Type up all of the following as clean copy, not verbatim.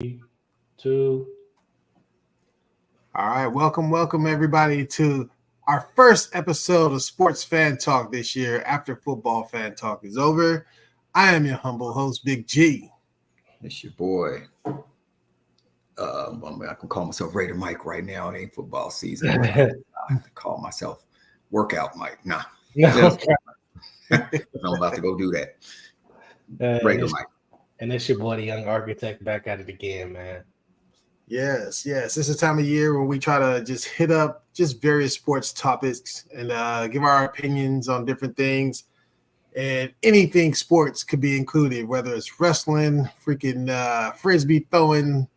Two. All right, welcome everybody to our first episode of Sports Fan Talk this year after football fan talk is over. I am your humble host, Big G. It's your boy. I can call myself Raider Mike right now. It ain't football season. I have to call myself Workout Mike. Nah. I'm about to go do that. Raider Mike. And it's your boy, the Young Architect, back at it again, man. Yes. This is the time of year where we try to just hit up just various sports topics and give our opinions on different things. And anything sports could be included, whether it's wrestling, freaking frisbee throwing,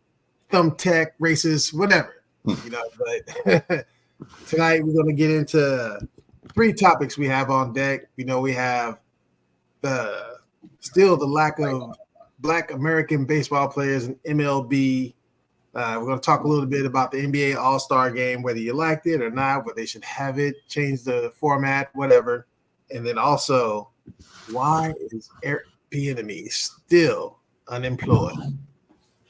thumbtack races, whatever. But tonight we're going to get into three topics we have on deck. We have the lack of Black American baseball players in MLB. We're going to talk a little bit about the NBA All-Star Game, whether you liked it or not, whether they should have it, change the format, whatever. And then also, why is Eric Bieniemy still unemployed?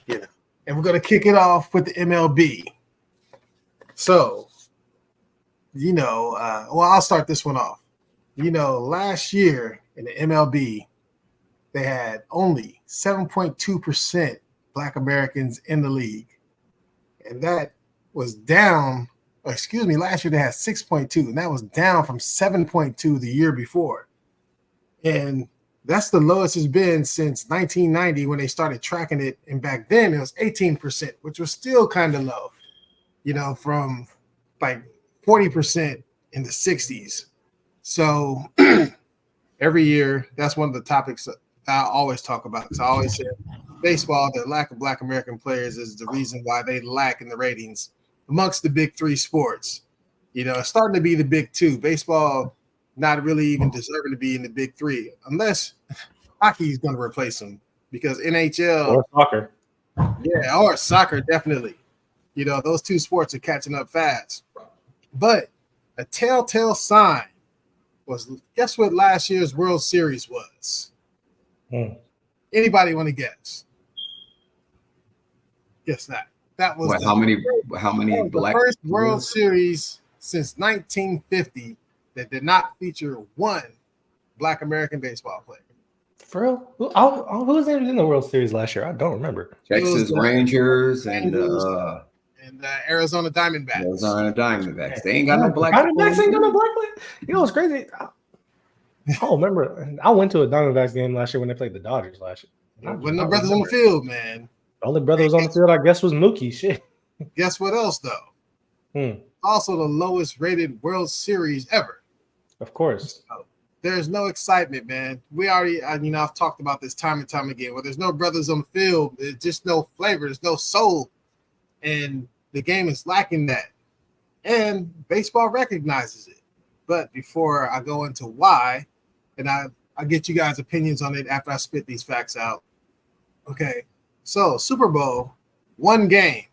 And we're going to kick it off with the MLB. So, I'll start this one off. Last year in the MLB, they had only 7.2% Black Americans in the league. And that was down, last year they had 6.2, and that was down from 7.2 the year before. And that's the lowest it's been since 1990 when they started tracking it. And back then it was 18%, which was still kind of low, from like 40% in the 60s. So every year, that's one of the topics I always talk about, because I always say baseball, the lack of Black American players is the reason why they lack in the ratings amongst the big three sports. It's starting to be the big two. Baseball not really even deserving to be in the big three, unless hockey is going to replace them, because NHL or soccer. Yeah, or soccer, definitely. Those two sports are catching up fast. But a telltale sign was, guess what last year's World Series was? Anybody want to guess? Guess that. That was how many the first World Series since 1950 that did not feature one Black American baseball player. For real? Who was in the World Series last year? I don't remember. Texas Rangers and Arizona Diamondbacks. They ain't got no black. Diamondbacks ain't got no black player. What's crazy? I remember. I went to a Diamondbacks game last year when they played the Dodgers last year. When the brothers on the field, man. The only brother was on the field, I guess, was Mookie. Shit. Guess what else, though? Also the lowest rated World Series ever. Of course. So, there's no excitement, man. We already, I've talked about this time and time again. Where there's no brothers on the field, there's just no flavor, there's no soul. And the game is lacking that. And baseball recognizes it. But before I go into why, and I'll get you guys' opinions on it after I spit these facts out. Okay, so Super Bowl, one game,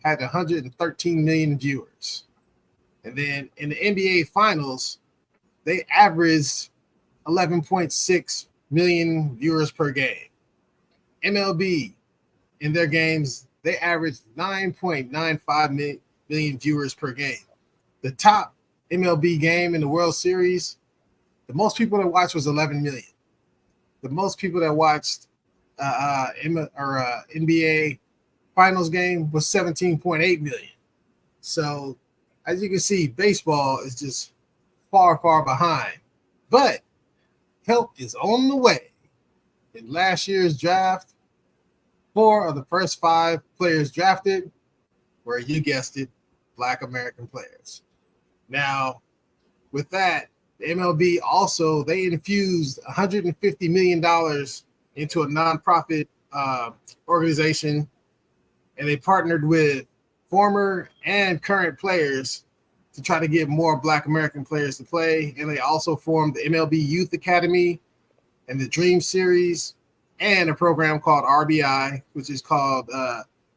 had 113 million viewers. And then in the NBA Finals, they averaged 11.6 million viewers per game. MLB, in their games, they averaged 9.95 million viewers per game. The top MLB game in the World Series, the most people that watched was 11 million. The most people that watched NBA Finals game was 17.8 million. So, as you can see, baseball is just far, far behind. But help is on the way. In last year's draft, 4 of the first 5 players drafted were, you guessed it, Black American players. Now, with that, the MLB also, they infused $150 million into a nonprofit organization, and they partnered with former and current players to try to get more Black American players to play. And they also formed the MLB Youth Academy and the Dream Series and a program called RBI, which is called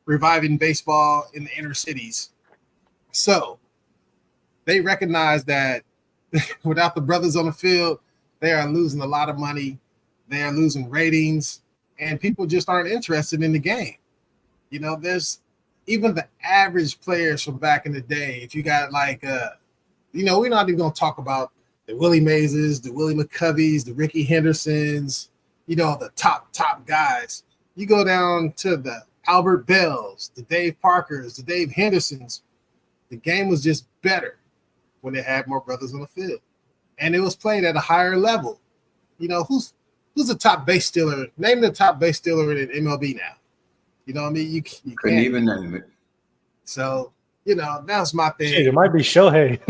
Reviving Baseball in the Inner Cities. So they recognize that without the brothers on the field, they are losing a lot of money. They are losing ratings, and people just aren't interested in the game. You know, there's even the average players from back in the day. If you got like, you know, we're not even gonna talk about the Willie Mazes, the Willie McCoveys, the Ricky Hendersons. You know, the top guys. You go down to the Albert Bells, the Dave Parkers, the Dave Hendersons. The game was just better when they had more brothers on the field, and it was played at a higher level. You know, who's the top base stealer? Name the top base stealer in MLB now. You know what I mean? You Couldn't even name it. So, you know, that's my thing. Shit, it might be Shohei.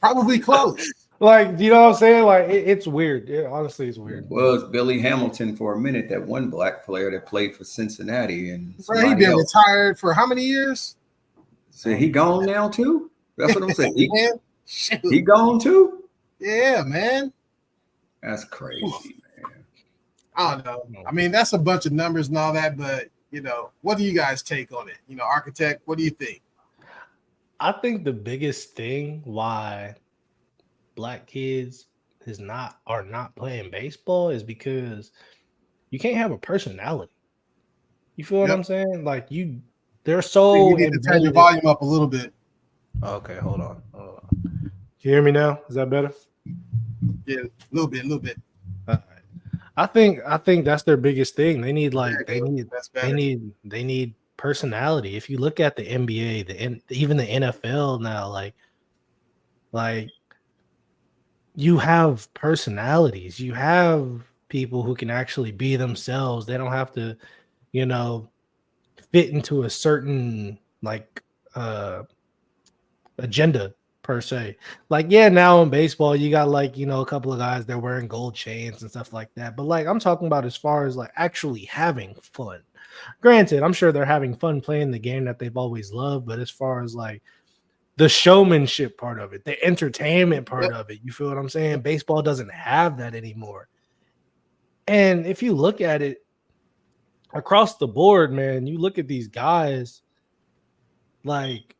Probably close. Like, you know what I'm saying? Like, it's weird. Honestly, it's weird. It was Billy Hamilton for a minute, that one black player that played for Cincinnati, and Bro, he been retired for how many years? So he gone now too? That's what I'm saying. He gone too? Yeah, man. That's crazy, man. I don't know. I mean, that's a bunch of numbers and all that, but you know, what do you guys take on it? You know, Architect, what do you think? I think the biggest thing why black kids are not playing baseball is because you can't have a personality. You feel what I'm saying? Like they're so. You need to turn your volume up a little bit. Okay, hold on. Can you hear me now? Is that better? Yeah, a little bit. All right. I think that's their biggest thing. They need they need personality. If you look at the NBA, even the NFL now, like you have personalities. You have people who can actually be themselves. They don't have to, you know, fit into a certain agenda per se. Like, yeah, now in baseball, you got like, you know, a couple of guys that are wearing gold chains and stuff like that. But like, I'm talking about as far as like actually having fun. Granted, I'm sure they're having fun playing the game that they've always loved. But as far as like the showmanship part of it, the entertainment part of it, you feel what I'm saying? Baseball doesn't have that anymore. And if you look at it across the board, man, you look at these guys like,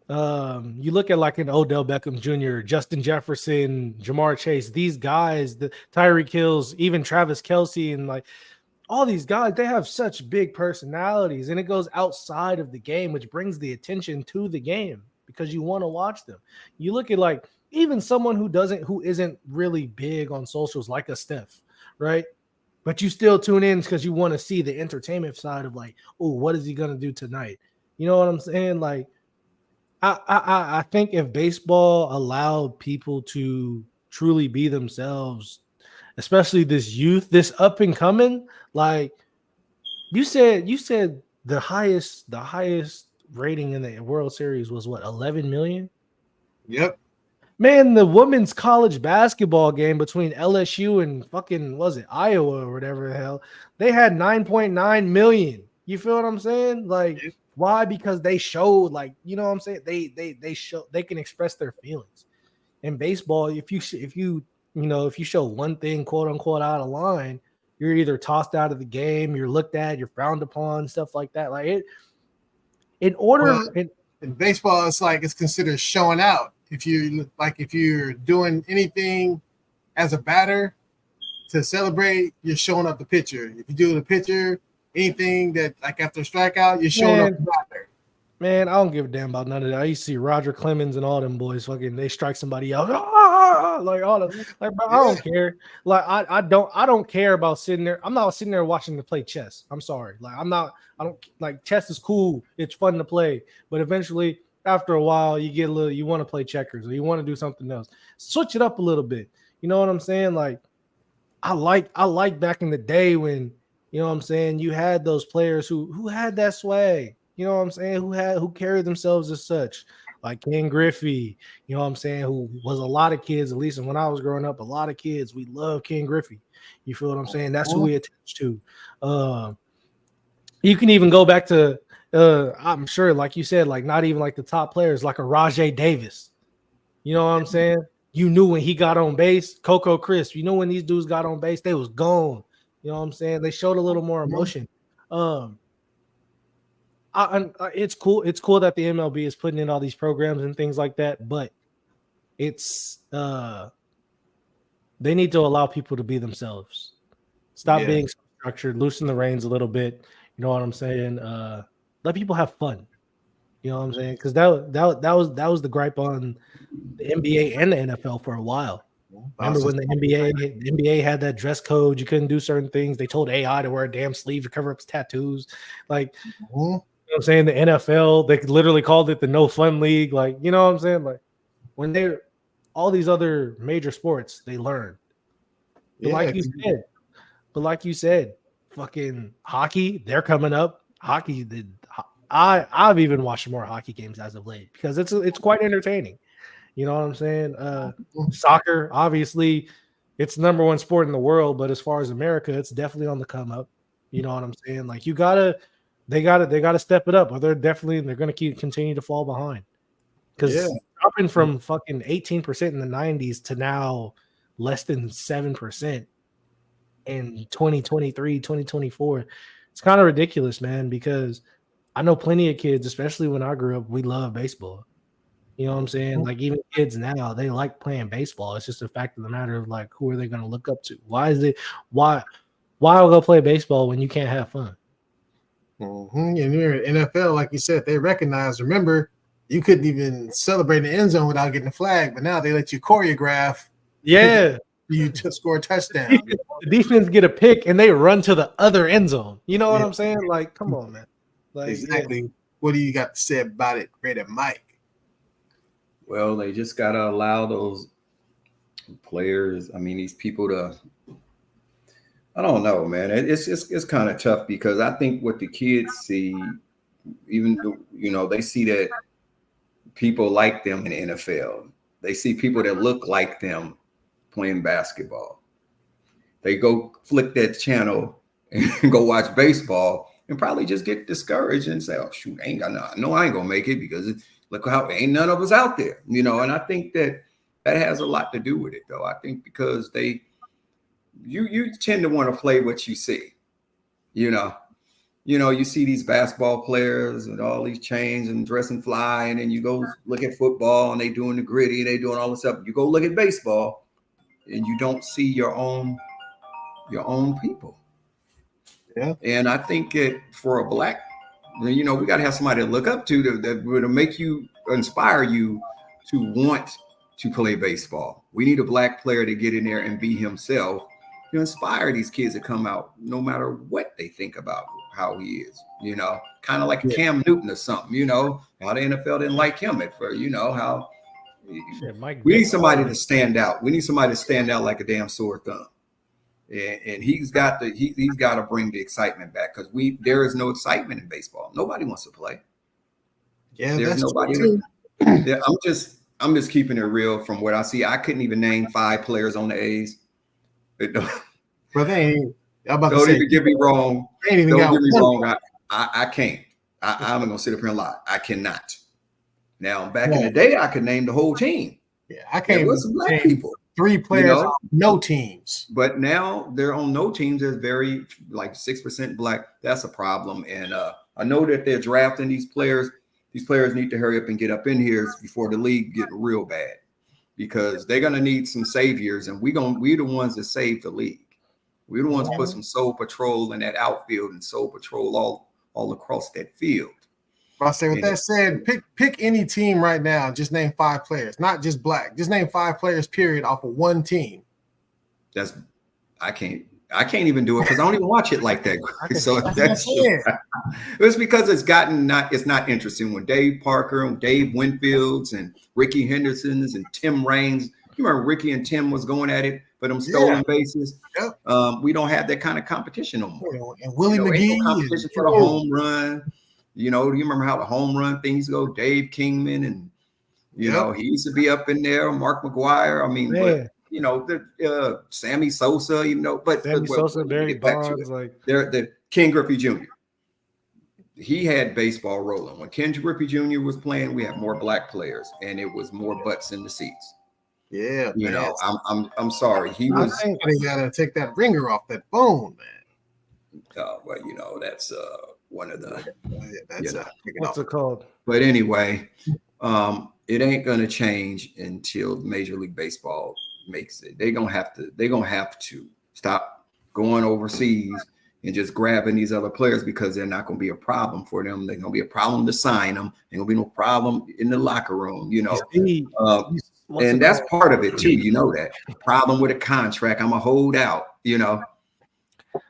you look at like an Odell Beckham Jr., Justin Jefferson, Jamar Chase, these guys, the Tyreek Hills, even Travis Kelce, and like all these guys, they have such big personalities, and it goes outside of the game, which brings the attention to the game because you want to watch them. You look at like even someone who isn't really big on socials, like a Steph, right? But you still tune in because you want to see the entertainment side of like, oh, what is he gonna do tonight? You know what I'm saying? Like, I think if baseball allowed people to truly be themselves, especially this youth, this up and coming, like you said the highest rating in the World Series was what, 11 million? Yep. Man, the women's college basketball game between LSU and fucking, was it Iowa or whatever the hell, they had 9.9 million. You feel what I'm saying? Like, why? Because they showed, like, you know what I'm saying? They show, they can express their feelings. In baseball, if you show one thing, quote unquote, out of line, you're either tossed out of the game, you're looked at, you're frowned upon, stuff like that. Like it, in baseball, it's like it's considered showing out. If you're doing anything as a batter to celebrate, you're showing up the pitcher. If you do the pitcher, anything that like after a strikeout, you're showing up the batter. Man, I don't give a damn about none of that. I used to see Roger Clemens and all them boys fucking, they strike somebody out. Like all the, like, bro, I don't care. Like I don't care about sitting there. I'm not sitting there watching to play chess. I'm sorry. Like I don't like, chess is cool. It's fun to play, but eventually after a while you want to play checkers or you want to do something else. Switch it up a little bit. You know what I'm saying? Like I like back in the day when, you know what I'm saying, you had those players who had that swag. You know what I'm saying? Who carried themselves as such, like Ken Griffey. You know what I'm saying? Who was a lot of kids, at least when I was growing up, a lot of kids, we love Ken Griffey. You feel what I'm saying? That's who we attach to. You can even go back to, I'm sure, like you said, like not even like the top players, like a Rajay Davis. You know what I'm saying? You knew when he got on base, Coco Crisp. You know when these dudes got on base, they was gone. You know what I'm saying? They showed a little more emotion. It's cool. It's cool that the MLB is putting in all these programs and things like that, but it's they need to allow people to be themselves. Stop being so structured, loosen the reins a little bit. You know what I'm saying? Let people have fun. You know what I'm saying? Because that was the gripe on the NBA and the NFL for a while. Remember when the NBA had that dress code? You couldn't do certain things. They told AI to wear a damn sleeve to cover up his tattoos. Like, you know what I'm saying? The NFL, they literally called it the no fun league. Like, you know what I'm saying? Like, when they're all these other major sports, they learn. But like you said, fucking hockey, they're coming up. Hockey, I've even watched more hockey games as of late because it's quite entertaining. You know what I'm saying? Soccer, obviously, it's the number one sport in the world, but as far as America, it's definitely on the come up. You know what I'm saying? Like they gotta step it up, or they're gonna continue to fall behind. Because dropping from fucking 18% in the 90s to now less than 7% in 2023, 2024, it's kind of ridiculous, man, because I know plenty of kids, especially when I grew up, we love baseball. You know what I'm saying? Like even kids now, they like playing baseball. It's just a fact of the matter of like, who are they going to look up to? Why I'll go play baseball when you can't have fun? And here in NFL, like you said, they recognize. Remember, you couldn't even celebrate in the end zone without getting a flag, but now they let you choreograph. Yeah, you to score a touchdown. The defense get a pick and they run to the other end zone. You know what I'm saying? Like, come on, man. Like, exactly. Yeah. What do you got to say about it, Greater Mike? Well, they just gotta allow those players. I mean, these people to. I don't know, man. It's kind of tough because I think what the kids see, even they see that people like them in the NFL. They see people that look like them playing basketball. They go flick that channel and go watch baseball and probably just get discouraged and say, "Oh shoot, I ain't gonna make it because look how ain't none of us out there." And I think that has a lot to do with it, though. I think because you tend to want to play what you see. You see these basketball players with all these chains and dressing fly, and then you go look at football and they doing the gritty, they doing all this stuff. You go look at baseball and you don't see your own people. Yeah. And I think that for a black, we got to have somebody to look up to that would make you, inspire you to want to play baseball. We need a black player to get in there and be himself, to inspire these kids to come out no matter what they think about how he is, kind of like a Cam Newton or something, how the NFL didn't like him at first, how we need somebody to stand out. We need somebody to stand out like a damn sore thumb. And he's got to bring the excitement back because there is no excitement in baseball. Nobody wants to play. Yeah, there's nobody. I'm just keeping it real from what I see. I couldn't even name 5 players on the A's. But don't even get me wrong. Don't get me wrong. I can't. I'm gonna sit up here and lie. I cannot. Now back in the day, I could name the whole team. Yeah, I can't. There was some black people. 3 players on no teams. But now they're on no teams. There's very like 6% black. That's a problem. And I know that they're drafting these players. These players need to hurry up and get up in here before the league get real bad, because they're gonna need some saviors, and we're the ones that save the league. We're the ones that put some soul patrol in that outfield and soul patrol all across that field. I'll say with that said, pick any team right now. Just name 5 players, not just black. Just name 5 players, period, off of one team. I can't even do it because I don't even watch it like that. So it's because it's not interesting when Dave Parker and Dave Winfields and Ricky Hendersons and Tim Raines. You remember Ricky and Tim was going at it for them stolen bases. Yep. We don't have that kind of competition no more. And Willie McGee, no competition for the home run. Do you remember how the home run things go? Dave Kingman and he used to be up in there. Mark McGuire. I mean, but Sammy Sosa. Sosa, Barry Bonds, they're the Ken Griffey Jr. He had baseball rolling. When Ken Griffey Jr. was playing, we had more black players, and it was more butts in the seats. Yeah, I'm sorry. I think they gotta take that ringer off that bone, man. Well, that's one of the. What's it called? But anyway, it ain't gonna change until Major League Baseball makes it. They're gonna have to stop going overseas and just grabbing these other players because they're not going to be a problem for them. They're going to be a problem to sign them. There's going to be no problem in the locker room, you know. And that's part of it too. You know that problem with a contract. I'm a holdout. You know,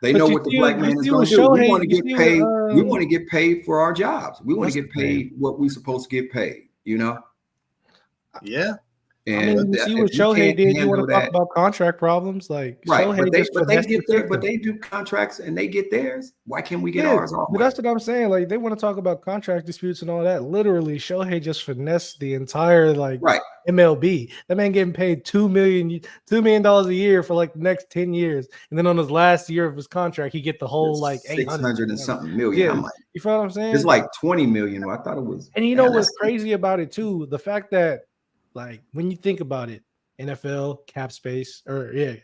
they know what the black man is going to do. We want to get paid. We want to get paid for our jobs. We want to get paid what we're supposed to get paid. You know. Yeah. And I mean, you see what Shohei did. You want to talk about contract problems, like right? Shohei But they get there. But they do contracts and they get theirs. Why can't we get ours off? But that's what I'm saying. Like they want to talk about contract disputes and all that. Literally, Shohei just finessed the entire MLB. That man getting paid $2 million a year for like the next 10 years, and then on his last year of his contract, he get the whole like 600 and something million. Yeah, I'm like, you feel what I'm saying? It's like 20 million. I thought it was. And you know what's crazy about it too? The fact that, like, when you think about it, NFL cap space,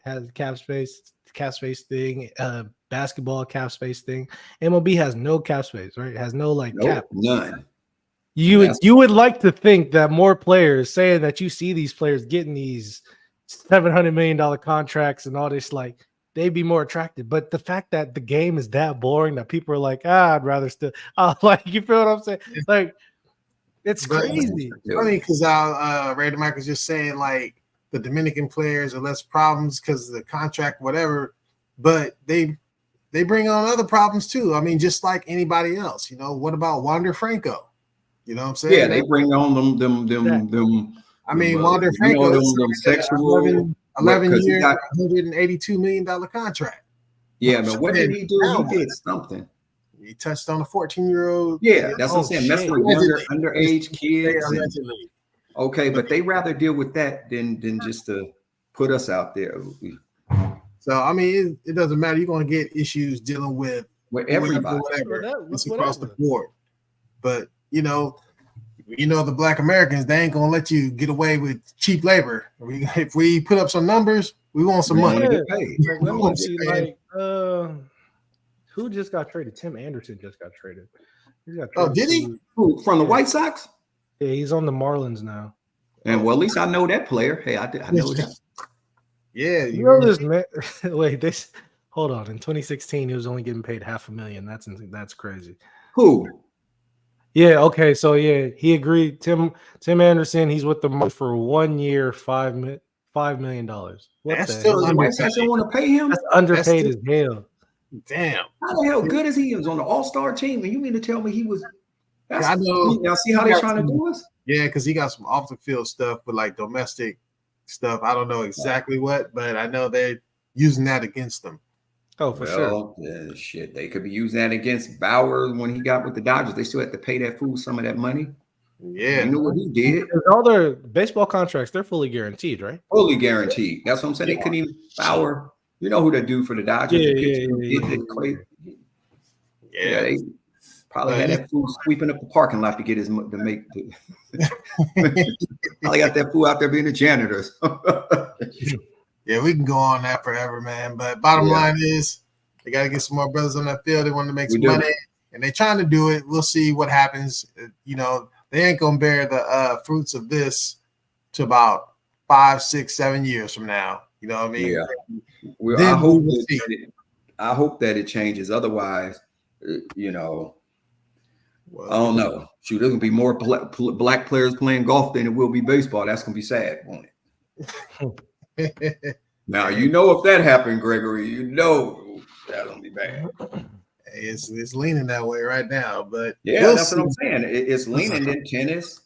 has cap space thing, basketball cap space thing. MLB has no cap space, right? It has no cap. None. You would like to think that more players, saying that you see these players getting these $700 million contracts and all this, like, they'd be more attractive. But the fact that the game is that boring that people are like, I'd rather still like, you feel what I'm saying? Like, it's crazy. It's funny because Raider Mike was just saying like the Dominican players are less problems because of the contract, whatever, but they bring on other problems too. I mean, just like anybody else, you know. What about Wander Franco? You know what I'm saying? Yeah, they bring on them. I mean, Wander Franco, them sexual 11 years, $182 million contract. Yeah, but what did he do? He did something. He touched on a 14-year-old. Yeah, that's what I'm saying. Messing with underage kids. Allegedly. Okay, but they rather deal with that than just to put us out there. So I mean, it doesn't matter. You're going to get issues dealing with everybody, whatever. It's across the board. But you know, the Black Americans, they ain't going to let you get away with cheap labor. If we put up some numbers, we want some money. Let me see, who just got traded? Tim Anderson just got traded. Did he? Who, from the White Sox? Yeah, he's on the Marlins now. And well, at least I know that player. Hey, I know that. Yeah, you know this man. Wait, hold on. In 2016, he was only getting paid $500,000. That's crazy. Who? Yeah. Okay. So yeah, he agreed. Tim Anderson. He's with the Marlins for 1 year, $5 million. That's still the White Sox don't want to pay him. That's underpaid as hell. Damn. How the hell good is he? He was on the All-Star team, and you mean to tell me he was? I know. Now see how they're trying to do us? Yeah, because he got some off the field stuff with like domestic stuff. I don't know exactly what, but I know they're using that against them. Oh, for sure. Yeah, shit, they could be using that against Bauer when he got with the Dodgers. They still had to pay that fool some of that money. Yeah, you know what he did. All their baseball contracts, they're fully guguaranteed, right? Fully guaranteed. That's what I'm saying. They couldn't even Bauer. You know who they do for the Dodgers? Yeah, they probably had that fool sweeping up the parking lot to get his to make. Probably got that fool out there being a janitor. Yeah, we can go on that forever, man. But bottom line is, they got to get some more brothers on that field. They want to make some money, and they're trying to do it. We'll see what happens. You know, they ain't gonna bear the fruits of this to about 5, 6, 7 years from now. You know what I mean? Yeah. Well, I hope that it changes. Otherwise, you know, I don't know. Shoot, there's gonna be more black players playing golf than it will be baseball. That's gonna be sad, won't it? Now you know if that happened, Gregory, you know that's gonna be bad. It's leaning that way right now, but that's what I'm saying. It's leaning in tennis.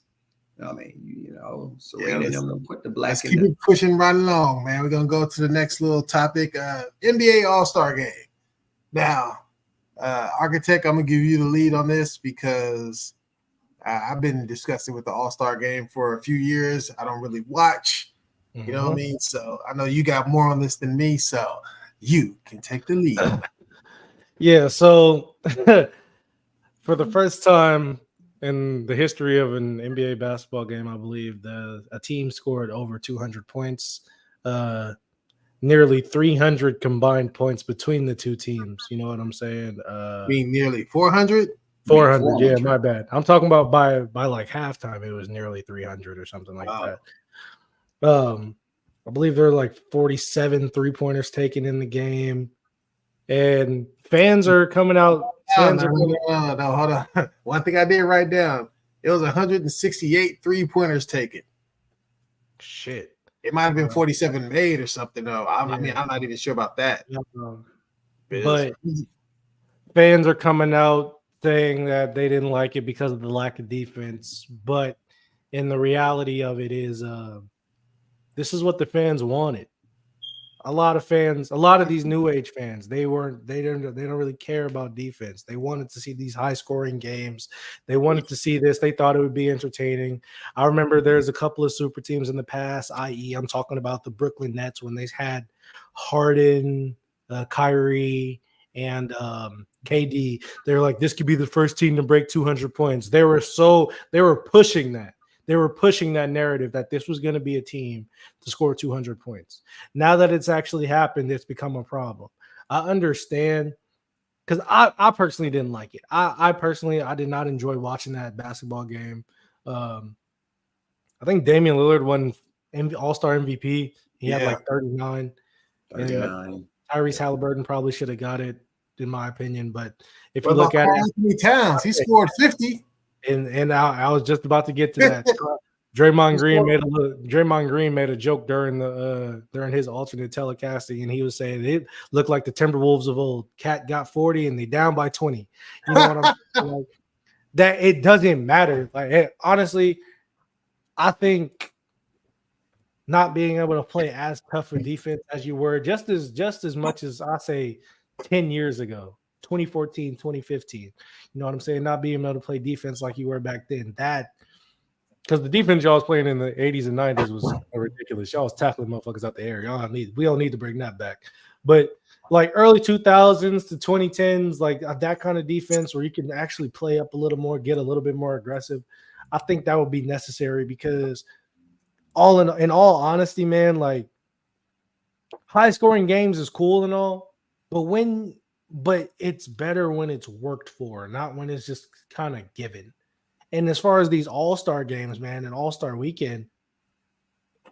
I mean, you know, Serena and them put the black. Let's keep it pushing right along, man. We're gonna go to the next little topic: NBA All-Star Game. Now, Architect, I'm gonna give you the lead on this because I've been discussing with the All-Star Game for a few years. I don't really watch, you know what I mean. So I know you got more on this than me, so you can take the lead. Yeah. So for the first time in the history of an NBA basketball game, I believe a team scored over 200 points, nearly 300 combined points between the two teams. You know what I'm saying? Being nearly 400? 400. Yeah, my bad. I'm talking about by like halftime, it was nearly 300 or something like that. I believe there were like 47 3-pointers taken in the game. And fans are coming out. Fans are coming. No, hold on. One thing I did write down, it was 168 3-pointers taken. Shit. It might have been 47 made or something, though. I mean, Yeah. I'm not even sure about that. But fans are coming out saying that they didn't like it because of the lack of defense. But in the reality of it is, this is what the fans wanted. A lot of these new age fans, they don't really care about defense. They wanted to see these high scoring games. They wanted to see this. They thought it would be entertaining. I remember there's a couple of super teams in the past, i.e., I'm talking about the Brooklyn Nets when they had Harden, Kyrie, and KD. They're like, this could be the first team to break 200 points. They were pushing that. They were pushing that narrative that this was going to be a team to score 200 points. Now that it's actually happened, it's become a problem. I understand because I personally didn't like it. I personally did not enjoy watching that basketball game. I think Damian Lillard won All-Star MVP. He had like 39. 39. Tyrese Halliburton probably should have got it, in my opinion. But if you look at it, Towns, he scored 50. And I was just about to get to that. Draymond Green made a joke during his alternate telecasting, and he was saying it looked like the Timberwolves of old. Cat got 40 and they down by 20. You know what I'm saying? Like, that it doesn't matter. Like, honestly, I think not being able to play as tough a defense as you were just as much as I say 10 years ago. 2014, 2015. You know what I'm saying? Not being able to play defense like you were back then. That because the defense y'all was playing in the 80s and 90s was ridiculous. Y'all was tackling motherfuckers out the air. We don't need to bring that back. But like early 2000s to 2010s, like that kind of defense where you can actually play up a little more, get a little bit more aggressive. I think that would be necessary because in all honesty, man, like high scoring games is cool and all, but it's better when it's worked for, not when it's just kind of given. And as far as these all-star games, man, and all-star weekend,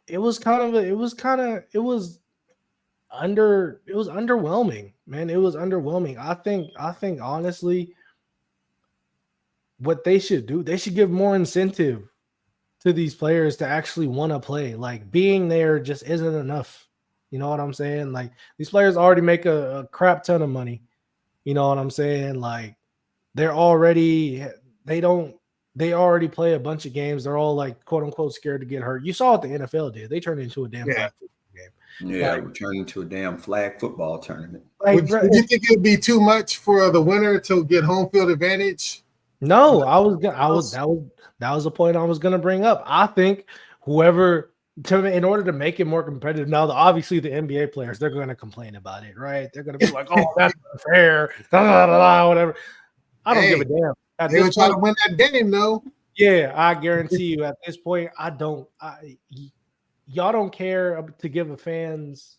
it was underwhelming, man. It was underwhelming. I think honestly, what they should do, they should give more incentive to these players to actually want to play. Like being there just isn't enough. You know what I'm saying? Like these players already make a crap ton of money. You know what I'm saying? Like they already play a bunch of games. They're all like quote unquote scared to get hurt. You saw what the NFL did. They turned into a damn flag football game. Yeah, we turned into a damn flag football tournament. Like, would you think it would be too much for the winner to get home field advantage? No, that was the point I was gonna bring up. I think in order to make it more competitive, now obviously the NBA players, they're gonna complain about it, right? They're gonna be like, "Oh, that's unfair," whatever. I don't give a damn. They were trying to win that game, though. Yeah, I guarantee you. At this point, y'all don't care to give the fans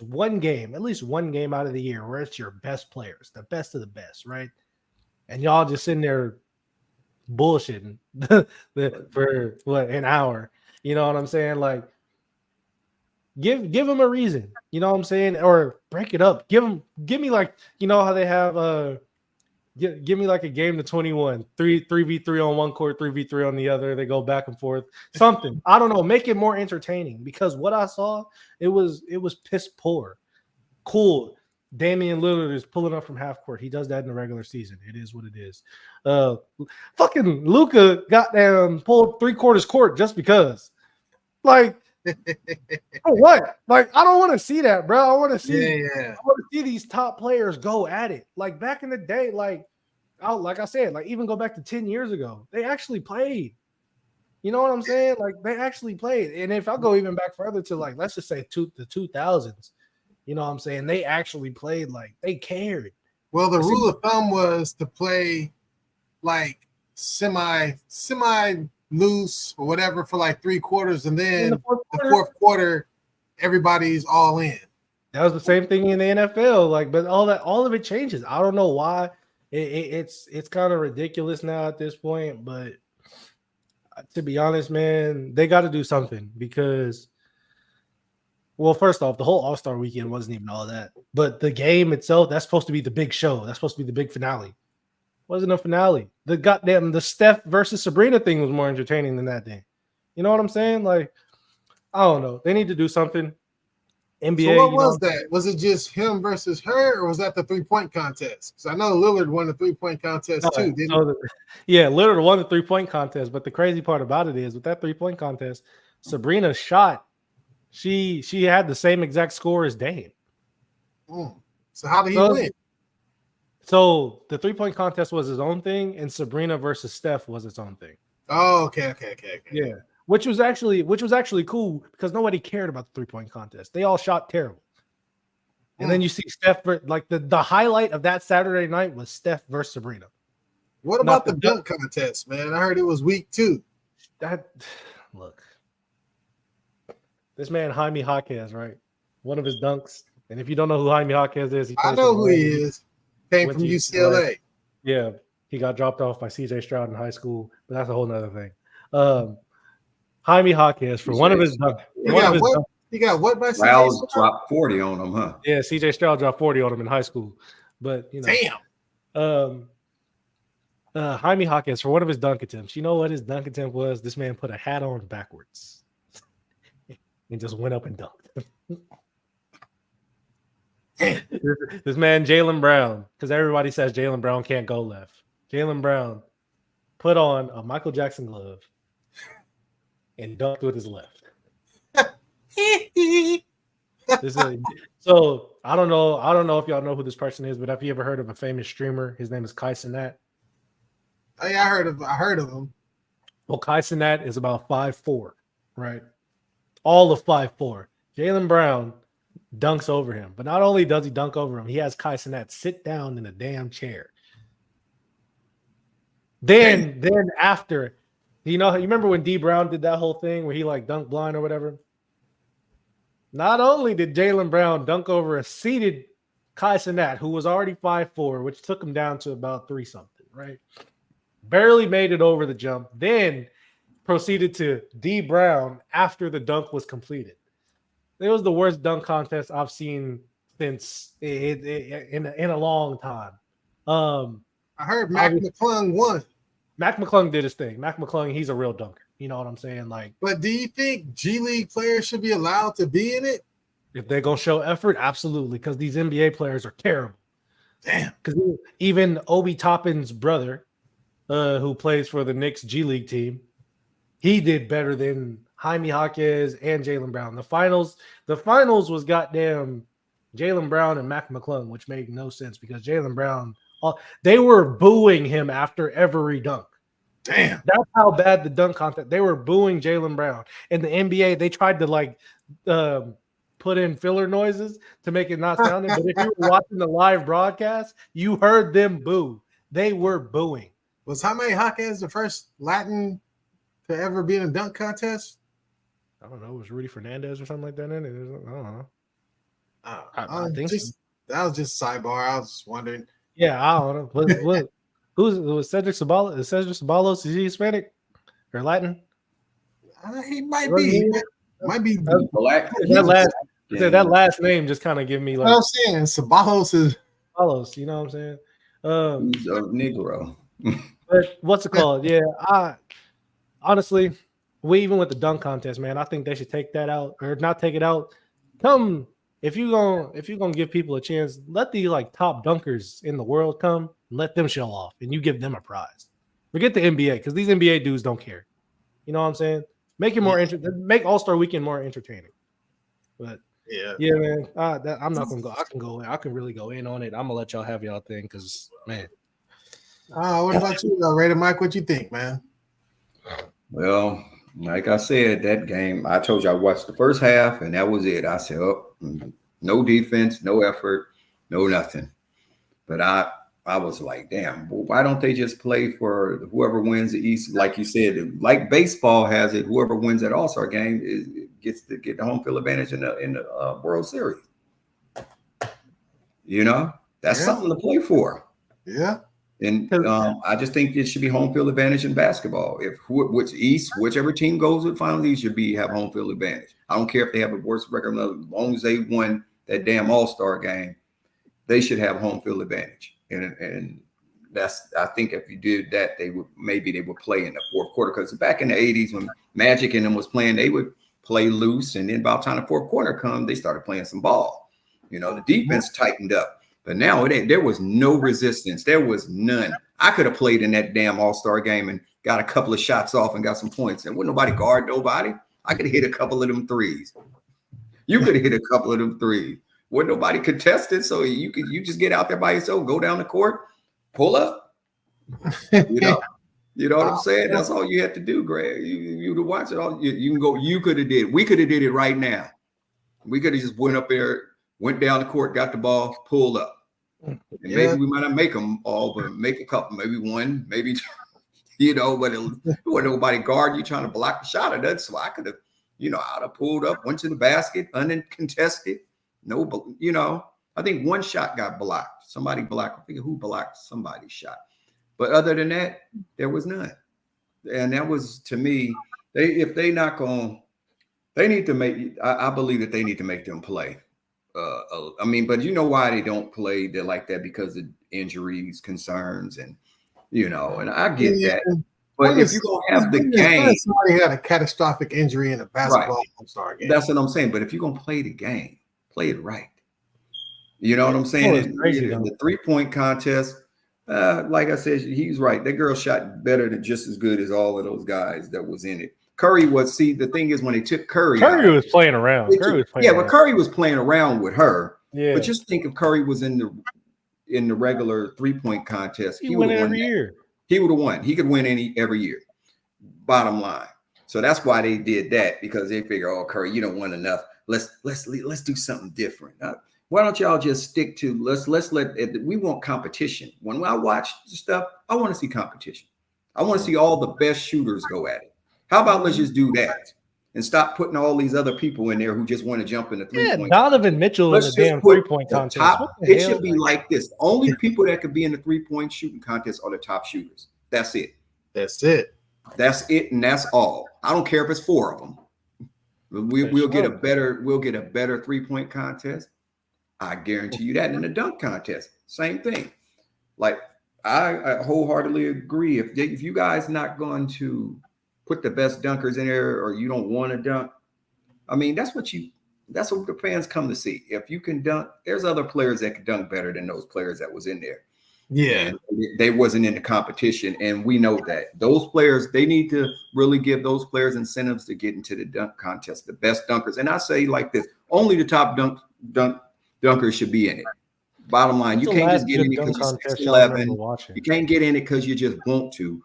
one game, at least one game out of the year where it's your best players, the best of the best, right? And y'all just sitting there bullshitting for what, an hour. You know what I'm saying? Like, give them a reason. You know what I'm saying? Or break it up. Give me like, you know how they have give me like a game to 21, 3v3 on one court, 3v3 on the other. They go back and forth. Something. I don't know. Make it more entertaining because what I saw, it was piss poor. Cool. Damian Lillard is pulling up from half court. He does that in the regular season. It is what it is. Fucking Luka goddamn pulled 3/4 court just because. Like, what? Like, I don't want to see that, bro. I want to see. I want to see these top players go at it. Like back in the day, like I said, like even go back to 10 years ago, they actually played. You know what I'm saying? Like they actually played. And if I go even back further to like, let's just say the 2000s. You know what I'm saying? They actually played, like they cared. Well, the rule of thumb was to play like semi loose or whatever for like 3 quarters, and then the fourth quarter, everybody's all in. That was the same thing in the NFL. Like, but all of it changes. I don't know why. It's kind of ridiculous now at this point. But to be honest, man, they got to do something because Well, first off, the whole All-Star weekend wasn't even all that. But the game itself, that's supposed to be the big show. That's supposed to be the big finale. Wasn't a finale. The Steph versus Sabrina thing was more entertaining than that thing. You know what I'm saying? Like, I don't know. They need to do something. NBA. So what was that? Was it just him versus her, or was that the 3-point contest? Because I know Lillard won the 3-point contest too. Lillard won the 3-point contest. But the crazy part about it is, with that 3-point contest, Sabrina shot. She had the same exact score as Dame. So how did he win? So the 3-point contest was his own thing, and Sabrina versus Steph was its own thing. Oh, okay. Yeah, which was actually cool because nobody cared about the 3-point contest. They all shot terrible. And then you see Steph, like the highlight of that Saturday night was Steph versus Sabrina. What about the dunk contest, man? I heard it was weak too. Look, this man Jaime Jaquez, right? One of his dunks, and if you don't know who Jaime Jaquez is, I know who he is. Came from UCLA. Yeah, he got dropped off by CJ Stroud in high school, but that's a whole nother thing. Jaime Jaquez for one of his dunks. He got what by CJ Stroud? Dropped 40 on him, huh? Yeah, CJ Stroud dropped 40 on him in high school. But damn. Jaime Jaquez for one of his dunk attempts. You know what his dunk attempt was? This man put a hat on backwards and just went up and dunked. This man, Jaylen Brown, because everybody says Jaylen Brown can't go left. Jaylen Brown put on a Michael Jackson glove and dunked with his left. So I don't know if y'all know who this person is, but have you ever heard of a famous streamer? His name is Kai Cenat. Oh, yeah, I heard of him. Well, Kai Cenat is about 5'4", right? All of 5'4". Jaylen Brown dunks over him, but not only does he dunk over him, he has Kai Cenat sit down in a damn chair. Then after, you remember when D Brown did that whole thing where he like dunked blind or whatever? Not only did Jaylen Brown dunk over a seated Kai Cenat, who was already 5'4", which took him down to about 3-something, right? Barely made it over the jump, then proceeded to D Brown after the dunk was completed. It was the worst dunk contest I've seen since in a long time. I heard Mac McClung won. Mac McClung did his thing. Mac McClung, he's a real dunker. You know what I'm saying? Like, but do you think G League players should be allowed to be in it? If they're gonna show effort, absolutely, because these NBA players are terrible. Damn. Because even Obi Toppin's brother, who plays for the Knicks G League team, he did better than Jaime Jaquez and Jaylen Brown. The finals was goddamn Jaylen Brown and Mac McClung, which made no sense because Jaylen Brown, they were booing him after every dunk. Damn. That's how bad the dunk contest. They were booing Jaylen Brown. In the NBA, they tried to put in filler noises to make it not sounding. But if you were watching the live broadcast, you heard them boo. They were booing. Was Jaime Jaquez the first Latin to ever be in a dunk contest? I don't know. It was Rudy Fernandez or something like that in it. I don't know. I think that was just sidebar. I was just wondering. Yeah, I don't know. What was Cedric Ceballos? Is Cedric Ceballos, is he Hispanic or Latin? He might be. Might be black. That last name just kind of give me like. What I'm saying, Ceballos is Ceballos. You know what I'm saying? He's a Negro. But what's it called? Yeah, honestly, even with the dunk contest, man, I think they should take that out or not take it out. If you're gonna give people a chance, let the top dunkers in the world come and let them show off, and you give them a prize. Forget the NBA because these NBA dudes don't care. You know what I'm saying? Make it more make All-Star Weekend more entertaining. But yeah, man, I'm not gonna go. I can really go in on it. I'm gonna let y'all have y'all thing because man. What about you, Raider Mike? What you think, man? Well, like I said, that game, I told you I watched the first half, and that was it. I said, no defense, no effort, no nothing. But I was like, damn, why don't they just play for whoever wins the East? Like you said, like baseball has it, whoever wins that All-Star game gets to get the home field advantage in the World Series. You know, that's something to play for. Yeah. And I just think it should be home field advantage in basketball. If whichever team goes to the finals, East should have home field advantage. I don't care if they have a worse record, as long as they won that damn All-Star game, they should have home field advantage. And I think if you did that, they would play in the fourth quarter, because back in the 80s when Magic and them was playing, they would play loose, and then about the time the fourth quarter come, they started playing some ball. The defense tightened up. But now there was no resistance. There was none. I could have played in that damn All-Star game and got a couple of shots off and got some points. And wouldn't nobody guard nobody. I could have hit a couple of them threes. You could have hit a couple of them threes. Wouldn't nobody contest it. So you just get out there by yourself, go down the court, pull up. You know what I'm saying? That's all you had to do, Greg. You to watch it all. You can go. You could have did. We could have did it right now. We could have just went up there, went down the court, got the ball, pulled up. And maybe we might not make them all, but make a couple, maybe one, maybe two, but it wasn't nobody guard you trying to block the shot of that. So I could have, I'd have pulled up, went to the basket, uncontested. No, I think one shot got blocked. Somebody blocked. I forget who blocked somebody's shot. But other than that, there was none. And that was, to me, they need to make, I believe that they need to make them play. But you know why they don't play like that, because of injuries, concerns, and and I get that. But if you're gonna have the game, somebody had a catastrophic injury in a basketball All-Star game. That's what I'm saying. But if you're gonna play the game, play it right. You know what I'm saying? The 3-point contest, like I said, he's right. That girl shot better than just as good as all of those guys that was in it. Curry was, the thing is, when they took Curry was playing around. But Curry was playing around with her. Yeah. But just think, if Curry was in the regular 3-point contest, he would have won every year. He would have won. He could win every year. Bottom line. So that's why they did that, because they figure, oh, Curry, you don't win enough. Let's do something different. Why don't y'all just stick to we want competition. When I watch stuff, I want to see competition. I want to see all the best shooters go at it. How about let's just do that and stop putting all these other people in there who just want to jump in the 3-point. Donovan Mitchell in the damn 3-point contest. It should be like this. The only people that could be in the 3-point shooting contest are the top shooters. That's it. That's it. That's it, and that's all. I don't care if it's 4 of them. We'll get a better 3-point contest. I guarantee you that. In the dunk contest, same thing. Like, I wholeheartily agree. If you guys not going to put the best dunkers in there, or you don't want to dunk, that's what the fans come to see. If you can dunk, there's other players that can dunk better than those players that was in there. Yeah. And they wasn't in the competition, and we know that. Those players, they need to really give those players incentives to get into the dunk contest, the best dunkers. And I say like this, only the top dunkers should be in it. Bottom line, you can't just get in it because you're 6'11". You can't get in it because you just want to.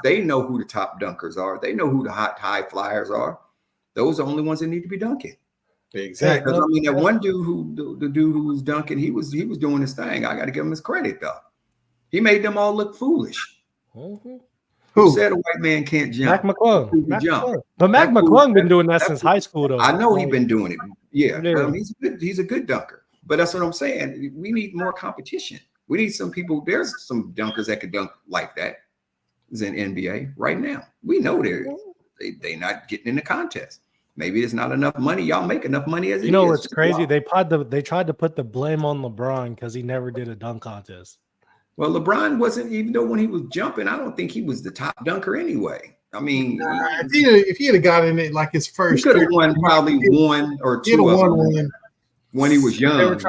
They know who the top dunkers are. They know who the high flyers are. Those are the only ones that need to be dunking. Exactly. Because that one dude the dude who was dunking, he was doing his thing. I got to give him his credit though. He made them all look foolish. Mm-hmm. Who said a white man can't jump? Mac McClung. But Mac McClung been doing that since high school though. I know he's been doing it. Yeah. He's a good dunker. But that's what I'm saying. We need more competition. We need some people. There's some dunkers that can dunk like that. Is in NBA right now. We know they not getting in the contest. Maybe it's not enough money. Y'all make enough money as it is. You know what's crazy? They tried to put the blame on LeBron because he never did a dunk contest. Well, LeBron wasn't, even though when he was jumping, I don't think he was the top dunker anyway. If he had got in it like his first, he could have won probably 1 or 2 of them when he was young. Because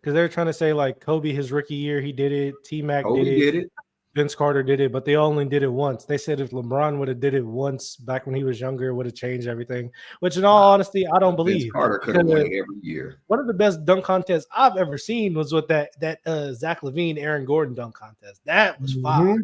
they were trying to say like Kobe, his rookie year, he did it. T-Mac did it. Vince Carter did it, but they only did it once. They said if LeBron would have did it once back when he was younger, it would have changed everything. Which, in all honesty, I don't believe. Vince Carter could have won it every year. One of the best dunk contests I've ever seen was with that Zach LaVine, Aaron Gordon dunk contest. That was fire.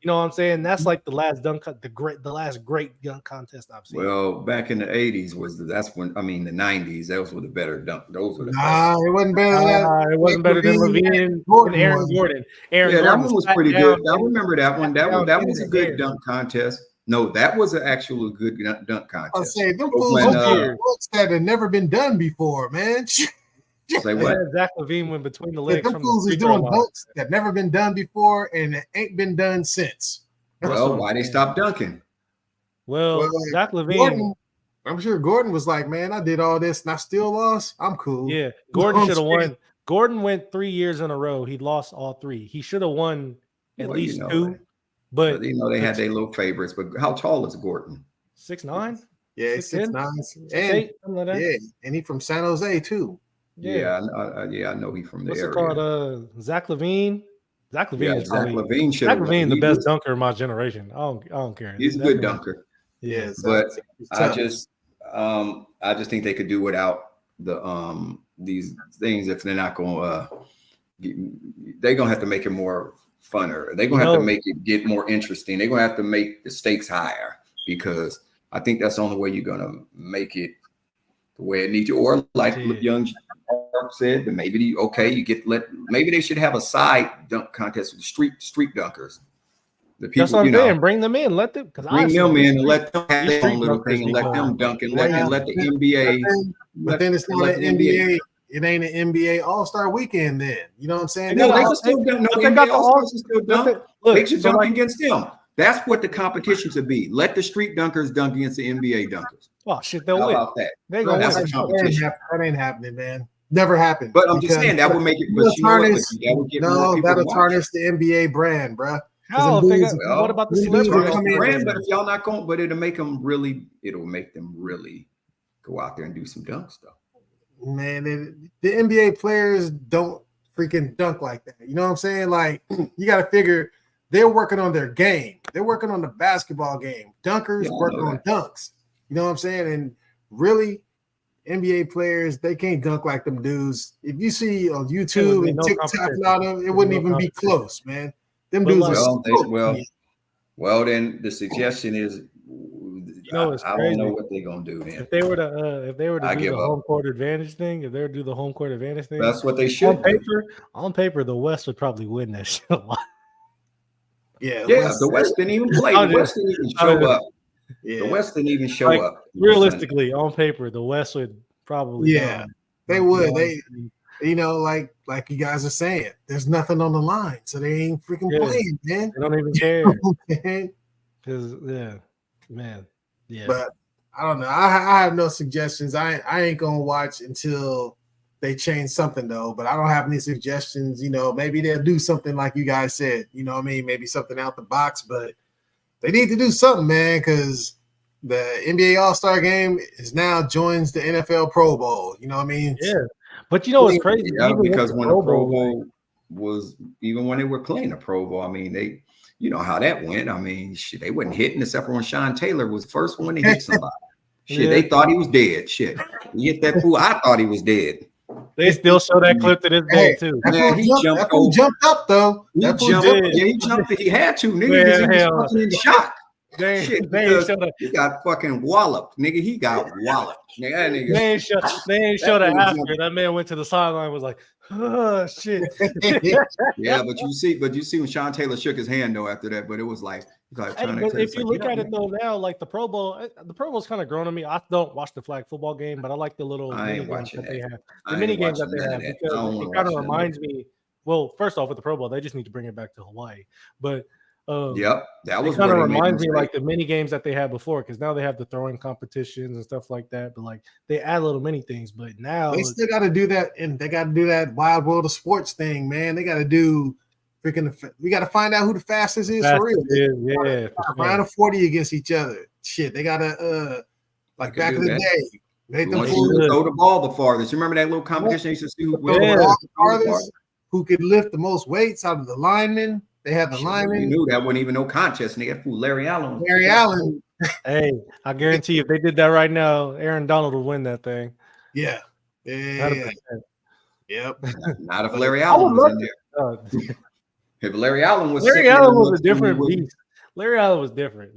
You know what I'm saying? That's like the last the last great dunk contest I've seen. Well, back in the 80s that's when the 90s, those were the better dunk. Those were the best. It wasn't better than that. It wasn't better than LaVine and Aaron Gordon. That one was pretty good. I remember that one. That was a good dunk contest. No, that was an actual good dunk contest. I'll say them fools that had never been done before, man. Say what? Zach LaVine went between the Yeah, legs them from the fools free is throw doing line. dunks that never been done before and it ain't been done since. Well, why they stop dunking? Well, Well, Zach LaVine. Gordon, I'm sure Gordon was like, man, I did all this and I still lost. I'm cool. Yeah, Gordon should have won. Gordon went 3 years in a row. He lost all 3. He should have won at Well, least you know, 2. But you know they had their little favorites. But how tall is Gordon? 6'9"? Yeah, 6'10", 6'9", 6'8", and something like that. yeah, and he from San Jose too. Yeah, I know he from the What's area. it called? Zach LaVine. Zach LaVine is Zach probably LaVine Zach LaVine the best was, dunker in my generation. I don't care. He's a good dunker. Yeah, Zach, but I just think they could do without the these things if they're not going they're gonna have to make it more funner. They're gonna have to make it get more interesting. They're gonna have to make the stakes higher because I think that's the only way you're gonna make it the way it needs to. Or like young Mark said, that maybe maybe they should have a side dunk contest with the street dunkers. The people, that's what I'm saying. Bring them in. Let them bring them in and let them have their own little thing and let them dunk and let the NBA. But then it's not an NBA. It ain't an NBA All-Star weekend then. You know what I'm saying? No, they can still dunk. No, NBA All-Stars can still dunk. They should dunk against them. That's what the competition should be. Let the street dunkers dunk against the NBA dunkers. Oh shit, they'll win. How about that? They gonna That's win. a competition. That ain't happening, man. Never happened. But I'm just saying that would make it. But you know what? That would get more people that'll tarnish the NBA brand, bro. How? What about the celebrities? Brand, but if y'all not going, but it'll make them really go out there and do some dunk stuff. Man, the NBA players don't freaking dunk like that. You know what I'm saying? Like, you got to figure they're working on their game. They're working on the basketball game. Dunkers working on dunks. You know what I'm saying? And really, NBA players, they can't dunk like them dudes. If you see on YouTube and TikTok and all them, it wouldn't even be close, man. Them dudes well, then the suggestion is, I don't know what they're gonna do. Then if they were to do the home court advantage thing, that's what they should. On paper, the West would probably win that shit a lot. Yeah, the West didn't even play. The West didn't even show up. Yeah. The West didn't even show up. Realistically, on paper, the West would probably. They would. You know, like you guys are saying, there's nothing on the line, so they ain't freaking playing, man. They don't even care. Because man. Yeah. But I don't know. I have no suggestions. I ain't gonna watch until they change something though. But I don't have any suggestions. You know, maybe they'll do something like you guys said. You know what I mean? Maybe something out the box. But they need to do something, man, because the NBA All-Star Game joins the NFL Pro Bowl. You know what I mean? Yeah. But you know what's crazy? Yeah, because when the Pro Bowl was, even when they were playing the Pro Bowl, I mean, they, you know how that went. I mean, shit, they wasn't hitting except for when Sean Taylor was the first one to hit somebody. Shit, they thought he was dead. Shit, you hit that fool. I thought he was dead. They still show that clip to this day too. Man, he jumped up though. He jumped. He had to, nigga, because he was fucking in shock. He got fucking walloped, nigga. He got walloped. Nigga, they ain't show that after. That man went to the sideline and was like, oh shit. Yeah, but you see when Sean Taylor shook his hand though after that, but it was like if you look at it though now, like the Pro Bowl's kind of grown on me. I don't watch the flag football game, but I like the little mini games that they have. The mini games that they have because it kind of reminds me. Well, first off, with the Pro Bowl, they just need to bring it back to Hawaii. But that was kind of reminds me like the mini games that they had before, because now they have the throwing competitions and stuff like that. But like they add little mini things, but now they still got to do that, and they got to do that wild world of sports thing, man. They got to do freaking. We got to find out who the fastest is for real. Yeah, round of 40 against each other. Shit, they got to like back in the day. They throw the ball the farthest. You remember that little competition they used to see who could lift the most weights out of the linemen. They had the linemen. You knew that wasn't even no contest. And they got Larry Allen. Hey, I guarantee you, if they did that right now, Aaron Donald would win that thing. Yeah. Yep. Not if Larry Allen was in there. If Larry Allen was a different beast. Larry Allen was different.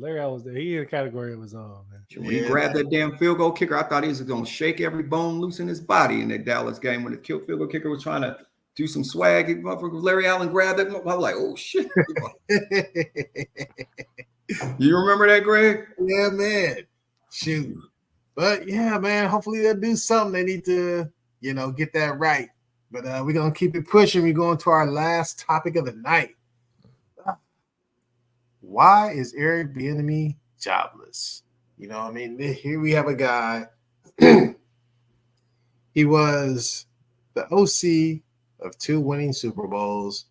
He in a category of his own, man. When he grabbed that damn field goal kicker, I thought he was going to shake every bone loose in his body in that Dallas game when the field goal kicker was trying to do some swag. Larry Allen grabbed it. I was like, oh shit. You remember that, Greg? Yeah, man. Shoot. But yeah, man, hopefully they'll do something. They need to, get that right. But we're going to keep it pushing. We're going to our last topic of the night. Why is Eric Bieniemy jobless? I mean, here we have a guy. He was the OC of 2 winning Super Bowls,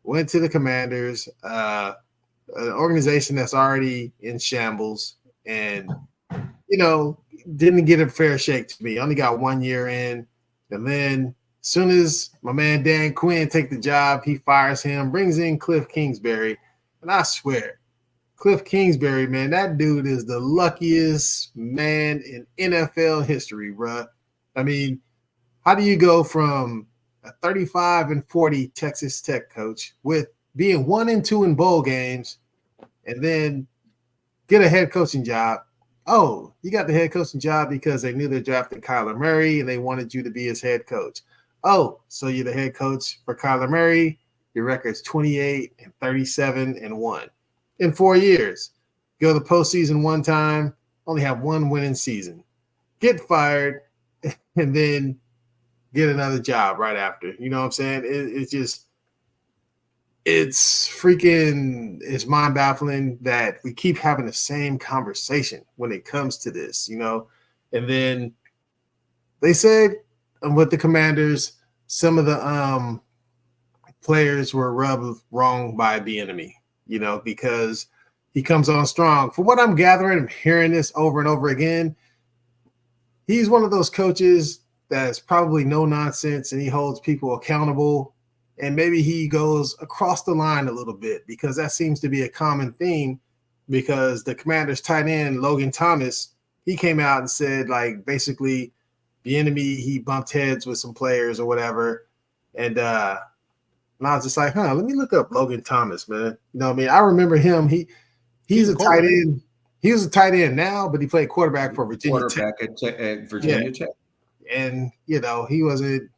went to the Commanders, an organization that's already in shambles, and, didn't get a fair shake to me. Only got 1 year in. And then as soon as my man Dan Quinn take the job, he fires him, brings in Cliff Kingsbury. And I swear, Cliff Kingsbury, man, that dude is the luckiest man in NFL history, bruh. I mean, how do you go from a 35-40 Texas Tech coach with being 1-2 in bowl games and then get a head coaching job? Oh, you got the head coaching job because they knew they drafted Kyler Murray and they wanted you to be his head coach. Oh, so you're the head coach for Kyler Murray. Your record's 28-37-1 in 4 years. Go to the postseason one time, only have 1 winning season. Get fired, and then get another job right after. You know what I'm saying? It's mind-baffling that we keep having the same conversation when it comes to this, And then they said with the Commanders, some of the players were rubbed wrong by Bieniemy, because he comes on strong. From what I'm gathering, I'm hearing this over and over again. He's one of those coaches that's probably no nonsense and he holds people accountable. And maybe he goes across the line a little bit because that seems to be a common theme, because the Commanders tight end, Logan Thomas, he came out and said, basically Bieniemy, he bumped heads with some players or whatever. And I was just like, let me look up Logan Thomas, man. I mean? I remember him. He's a tight end. He was a tight end now, but he played quarterback for Virginia Tech. At Virginia Tech. And, he wasn't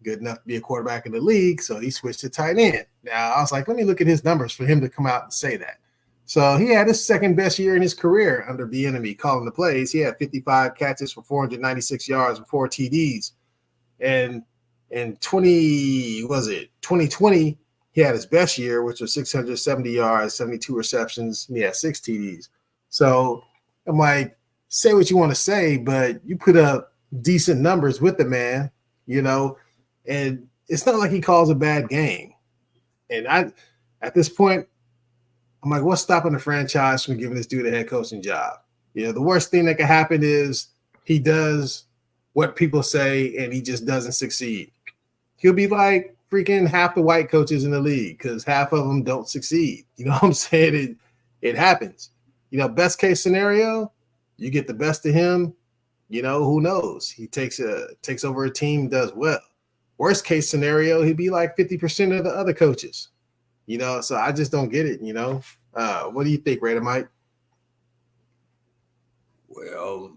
good enough to be a quarterback in the league, so he switched to tight end. Now, I was like, let me look at his numbers for him to come out and say that. So he had his second best year in his career under Bieniemy calling the plays. He had 55 catches for 496 yards and 4 TDs. And in 2020, he had his best year, which was 670 yards, 72 receptions, and he had 6 TDs. So I'm like, say what you want to say, but you put up decent numbers with the man, and it's not like he calls a bad game. And at this point, I'm like, what's stopping the franchise from giving this dude a head coaching job? The worst thing that could happen is he does what people say and he just doesn't succeed. He'll be like freaking half the white coaches in the league because half of them don't succeed. You know what I'm saying? It happens. Best case scenario, you get the best of him. Who knows? He takes over a team, does well. Worst case scenario, he'd be like 50% of the other coaches. So I just don't get it. What do you think, Raider Mike? Well,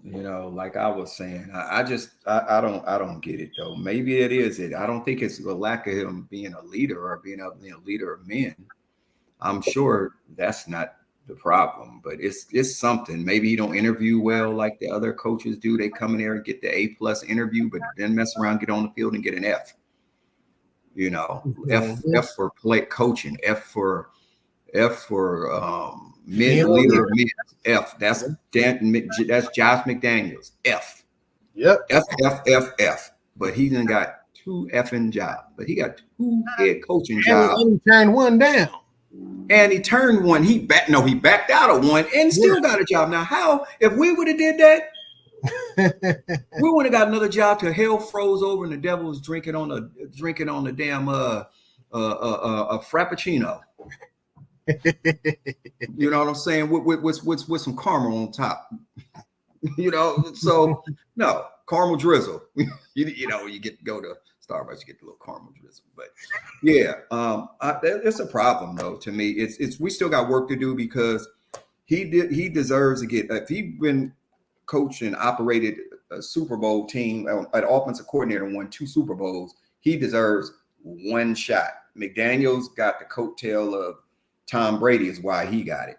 like I was saying, I don't get it though. Maybe it is it. I don't think it's the lack of him being a leader or being a leader of men. I'm sure that's not the problem, but it's something. Maybe he don't interview well like the other coaches do. They come in there and get the A+ interview, but then mess around, get on the field and get an F. F for play coaching, F for mid leader of men. F. That's Josh McDaniels. F. Yep. F. But he done got 2 effing jobs. But he got 2 head coaching jobs. And he turned 1 down. And he turned 1. He backed out of 1 and still got a job. Now, how if we would have did that? We would have got another job till hell froze over and the devil was drinking on the damn frappuccino. You know what I'm saying? With some caramel on top. So no caramel drizzle. you get to go to Starbucks, you get the little caramel drizzle. But yeah, it's a problem though. To me, it's we still got work to do because he deserves to get. If he'd been coached and operated a Super Bowl team, an offensive coordinator, and won 2 Super Bowls, he deserves 1 shot. McDaniels got the coattail of Tom Brady is why he got it.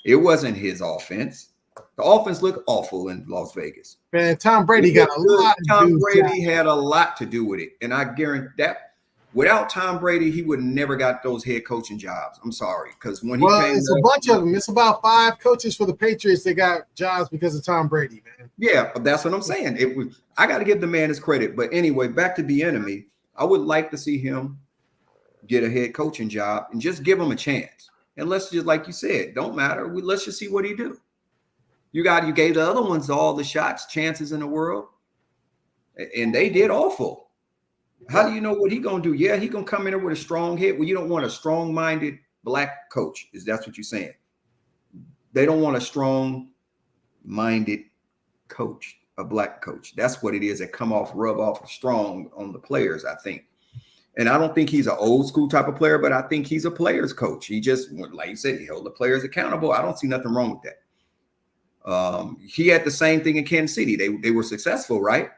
It wasn't his offense. The offense looked awful in Las Vegas. Man, Tom Brady got a lot to Tom do. Brady had a lot to do with it. And I guarantee that without Tom Brady, he would never got those head coaching jobs. I'm sorry. Because when he came, it's a bunch of them. It's about 5 coaches for the Patriots that got jobs because of Tom Brady, man. Yeah, but that's what I'm saying. I got to give the man his credit. But anyway, back to Bieniemy. I would like to see him get a head coaching job and just give him a chance. And let's just, like you said, don't matter. Let's just see what he do. You gave the other ones all the chances in the world, and they did awful. How do you know what he gonna do? Yeah, he gonna come in there with a strong head. Well, you don't want a strong-minded black coach. That's what you're saying? They don't want a strong-minded coach, a black coach. That's what it is. That rub off strong on the players, I think. And I don't think he's an old school type of player, but I think he's a player's coach. He just, like you said, he held the players accountable. I don't see nothing wrong with that. He had the same thing in Kansas City. They were successful, right?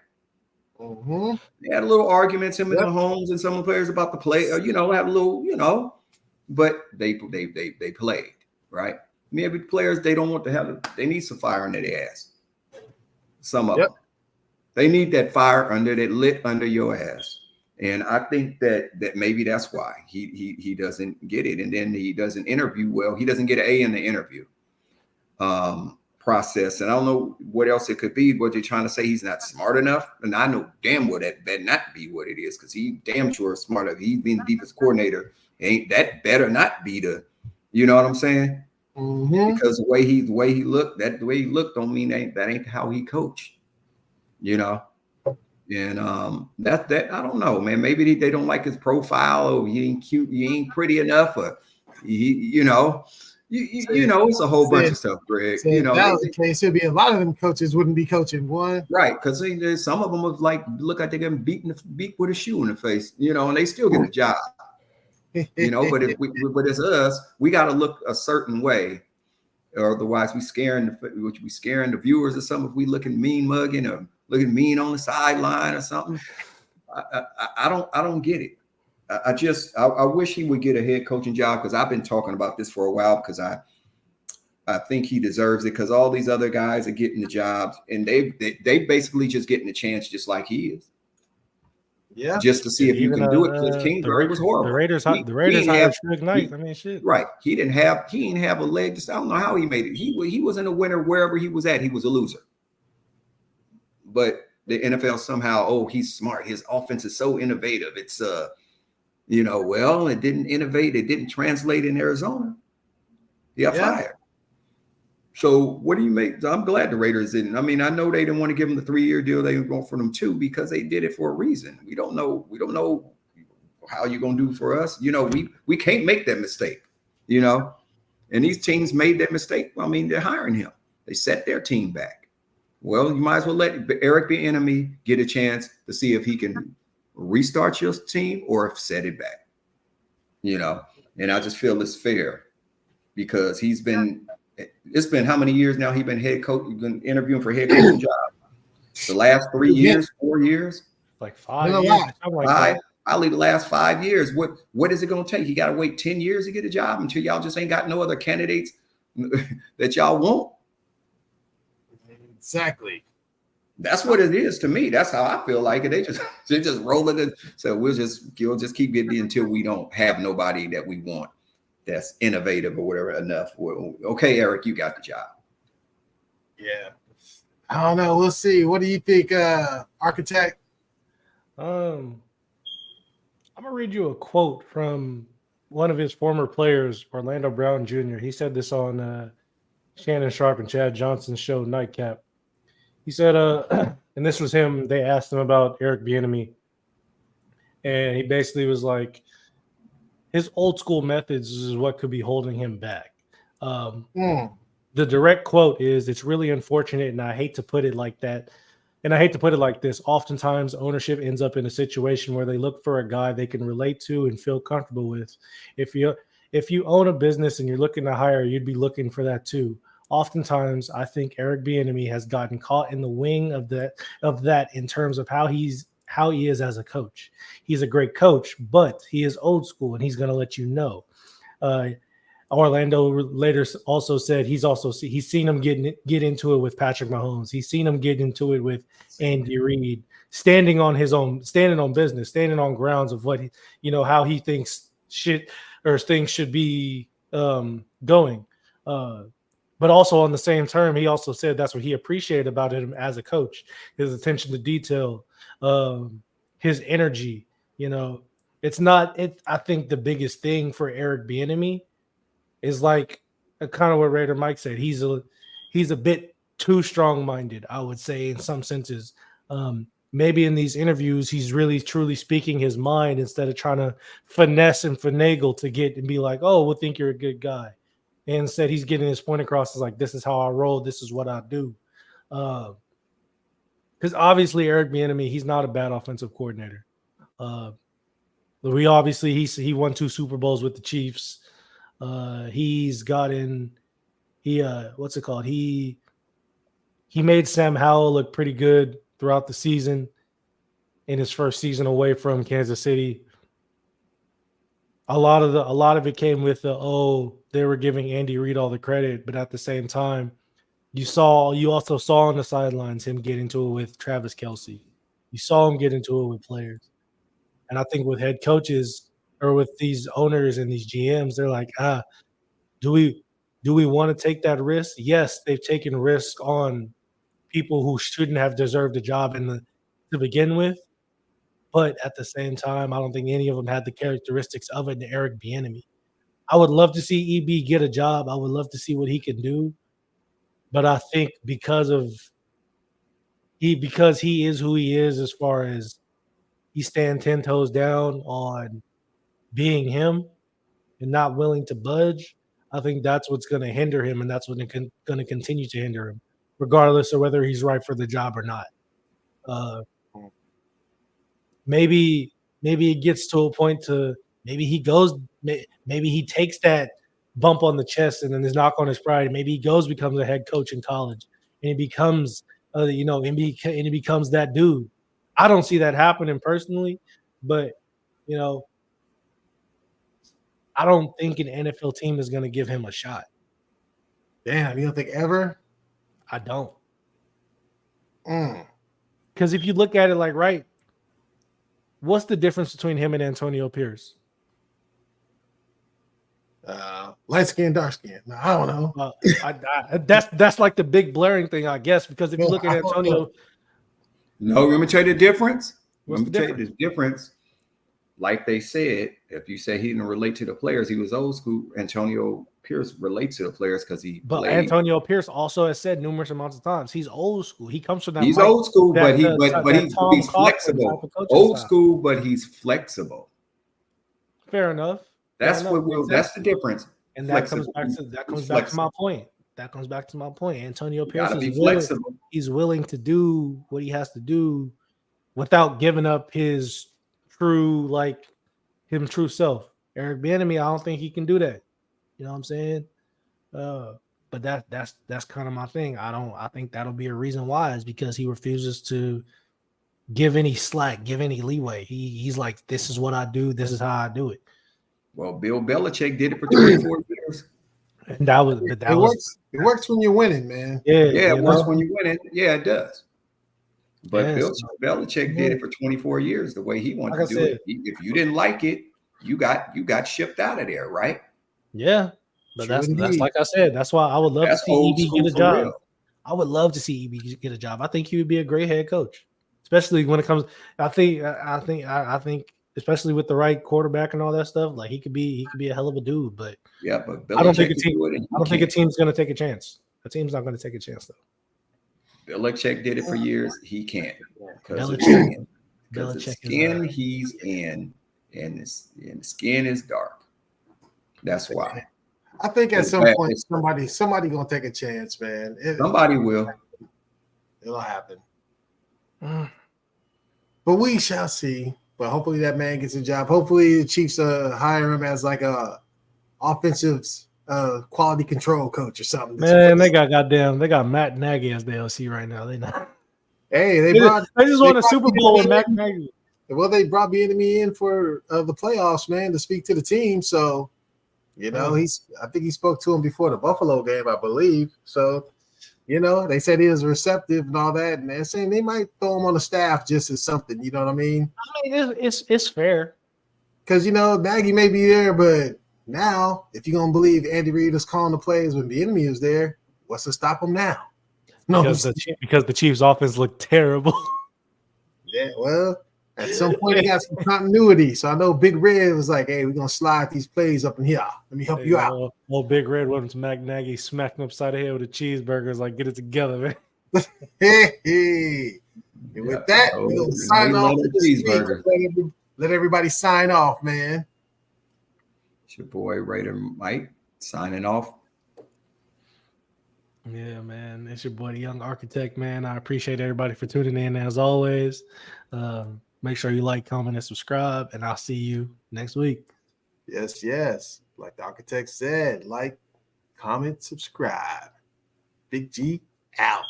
Mm-hmm. They had a little arguments, him and Mahomes and some of the players about the play, have a little, but they played, right? Maybe players, they don't want to they need some fire under their ass. Some of them. They need that fire lit under your ass. And I think that maybe that's why he doesn't get it. And then he doesn't interview well. He doesn't get an A in the interview process. And I don't know what else it could be. What they're trying to say, he's not smart enough. And I know damn well that not be what it is, because he damn sure is smart enough. He's been defense coordinator. That better not be you know what I'm saying? Mm-hmm. Because the way he looked, don't mean that ain't how he coached. And that I don't know, man. Maybe they don't like his profile, or he ain't cute, he ain't pretty enough, or it's a whole bunch of stuff, Greg. If that was the case, it'd be a lot of them coaches wouldn't be coaching one. Right, because some of them was like look like they getting beat with a shoe in the face, and they still get a job. But but it's us, we got to look a certain way, or otherwise we scaring the viewers or something. If we looking mean mugging or looking mean on the sideline or something, I don't get it. I wish he would get a head coaching job, because I've been talking about this for a while, because I think he deserves it, because all these other guys are getting the jobs, and they basically just getting a chance just like he is. Yeah, just to see if you can do it. Cliff Kingsbury was horrible. The Raiders hired Suge Knight. I mean, shit. Right. He didn't have a leg. I don't know how he made it. He wasn't a winner wherever he was at. He was a loser. But the NFL somehow, he's smart. His offense is so innovative. It's it didn't innovate. It didn't translate in Arizona. He got fired. So what do you make? I'm glad the Raiders didn't. I mean, I know they didn't want to give him the 3-year deal. They were going for them 2, because they did it for a reason. We don't know how you're going to do for us. We can't make that mistake, and these teams made that mistake. I mean, they're hiring him. They set their team back. Well, you might as well let Eric Bieniemy get a chance to see if he can restart your team or set it back, and I just feel it's fair, because it's been how many years now? He's been head coach, been interviewing for head coaching job. The last 3 years, 4 years, like 5 years. I'll leave the last 5 years. What is it going to take? You got to wait 10 years to get a job until y'all just ain't got no other candidates that y'all want. Exactly. That's what it is to me. That's how I feel like it. They just rolling it. So we'll just keep getting until we don't have nobody that we want that's innovative or whatever enough. Well, okay, Eric, you got the job. Yeah. I don't know. We'll see. What do you think, Architect? I'm gonna read you a quote from one of his former players, Orlando Brown Jr. He said this on Shannon Sharp and Chad Johnson's show Nightcap. He said, and this was him. They asked him about Eric Bieniemy, and he basically was like, his old school methods is what could be holding him back. The direct quote is, "It's really unfortunate, and I hate to put it like that. And I hate to put it like this. Oftentimes, ownership ends up in a situation where they look for a guy they can relate to and feel comfortable with. If you own a business and you're looking to hire, you'd be looking for that too. Oftentimes, I think Eric Bieniemy has gotten caught in the wing of that in terms of how he is as a coach. He's a great coach, but he is old school, and he's going to let you know. Orlando later also said he's seen him get into it with Patrick Mahomes. He's seen him get into it with Andy Reid, standing on business, standing on grounds of what how he thinks things should be going. But also on the same term, he also said that's what he appreciated about him as a coach: his attention to detail, his energy. It's not. I think the biggest thing for Eric Bieniemy is like kind of what Raider Mike said. He's a bit too strong-minded, I would say, in some senses. Maybe in these interviews, he's really truly speaking his mind instead of trying to finesse and finagle to get and be like, "Oh, we'll think you're a good guy." And instead, he's getting his point across. Is like, "This is how I roll. This is what I do." Because obviously, Eric Bieniemy, he's not a bad offensive coordinator. He won 2 Super Bowls with the Chiefs. He's gotten what's it called? He made Sam Howell look pretty good throughout the season in his first season away from Kansas City. A lot of it came with they were giving Andy Reid all the credit, but at the same time, you also saw on the sidelines him get into it with Travis Kelce. You saw him get into it with players. And I think with head coaches or with these owners and these GMs, they're like, do we want to take that risk? Yes, they've taken risk on people who shouldn't have deserved a job to begin with. But at the same time, I don't think any of them had the characteristics of an Eric Bieniemy. I would love to see EB get a job. I would love to see what he can do. But I think because he is who he is, as far as he stands 10 toes down on being him and not willing to budge, I think that's what's going to hinder him, and that's what's going to continue to hinder him, regardless of whether he's right for the job or not. Maybe it gets to a point to maybe he takes that bump on the chest and then his knock on his pride. Maybe he becomes a head coach in college, and he becomes and he becomes that dude. I don't see that happening personally, but I don't think an NFL team is going to give him a shot. Damn, you don't think ever? I don't. Because if you look at it right, what's the difference between him and Antonio Pierce? Light skin, dark skin. No, I don't know. That's like the big blaring thing, I guess. Because if you look at Antonio, no, let me tell you the difference. What's the difference? Tell you the difference. Like they said, if you say he didn't relate to the players, he was old school. Antonio Pierce relates to the players because he. But played. Antonio Pierce also has said numerous amounts of times he's old school. He comes from that. He's old school, but he's flexible. Old school, but he's flexible. Fair enough. That's the difference. And that comes back to my point. That comes back to my point. Antonio Pierce is flexible. He's willing to do what he has to do without giving up his true self. Eric Bieniemy, I don't think he can do that. You know what I'm saying? But that's kind of my thing. I think that'll be a reason why, is because he refuses to give any slack, give any leeway. He's like, this is what I do, this is how I do it. Well, Bill Belichick did it for 24 years. And it works when you're winning, man. Yeah, it works when you're winning. Yeah, it does. But Bill Belichick did it for 24 years the way he wanted to do it. If you didn't like it, you got shipped out of there, right? Yeah. But that's like I said, that's why I would love to see EB get a job. Real. I would love to see EB get a job. I think he would be a great head coach, especially when it comes. I think especially with the right quarterback and all that stuff, like he could be a hell of a dude. But but I don't think a team's going to take a chance. A team's not going to take a chance though. Belichick did it for years. He can't because the skin he's in, and the skin is dark. That's why. I think at some point somebody gonna take a chance, man. Somebody will. It'll happen. But we shall see. But hopefully that man gets a job. Hopefully the Chiefs hire him as like a offensive quality control coach or something. Man, they got Matt Nagy as the LC right now. They not. Hey, they just won a Super Bowl with Matt Nagy. Well, they brought Bieniemy in for the playoffs, man, to speak to the team. So You know, I think he spoke to him before the Buffalo game, I believe. So, you know, they said he was receptive and all that, and they're saying they might throw him on the staff just as something. You know what I mean? I mean, it's fair. Because, you know, Nagy may be there, but now, if you're going to believe Andy Reid was calling the plays when the enemy was there, what's to stop him now? No, Because the Chiefs' offense looked terrible. yeah, well, at some point, they got some continuity. So I know Big Red was like, hey, we're going to slide these plays up in here. Let me help you out. Old Big Red went to Mac Nagy, smacked him upside the head with a cheeseburger. It's like, get it together, man. Hey. And with that, we're going to sign off. Let everybody sign off, man. It's your boy Raider Mike signing off. Yeah, man. It's your boy, the Young Architect, man. I appreciate everybody for tuning in as always. Make sure you like, comment, and subscribe, and I'll see you next week. Yes. Like the architect said, like, comment, subscribe. Big G out.